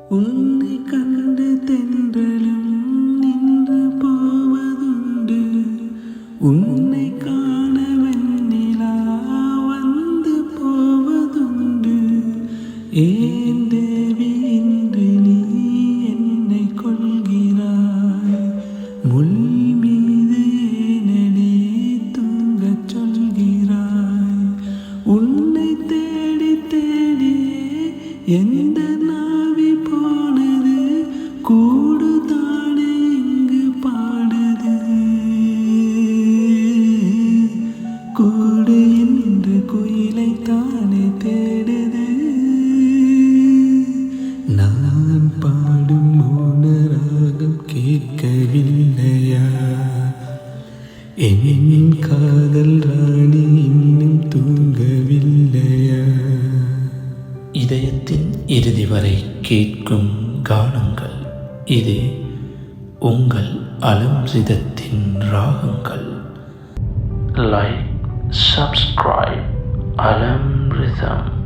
உன்னை கண்டு தென்றலும் நின்று போவதுண்டு. உன்னை காண வெண்ணிலா வந்து போவதுண்டு. ஏன் தேவி இன்று நீ என்னை கொள்கிறாய்? முள் மீது ஏனடி தூங்கச் சொல்கிறாய்? உன்னை தேடி தேடியே எந்த நாவி போனது? கூடுதானே இங்கு பாடுது. கூடு என்று குயிலை தானே தேடுது. நான் பாடும் மௌனராகம் கேட்கவில்லையா? என் காதல் ராணி இன்னும் தூங்கவில்லையா? இதயத்தின் இறுதி வரை கேட்கும் கானங்கள் இது உங்கள் அலம்ரிதத்தின் ராகங்கள். Like, subscribe அலம்ரிதம்.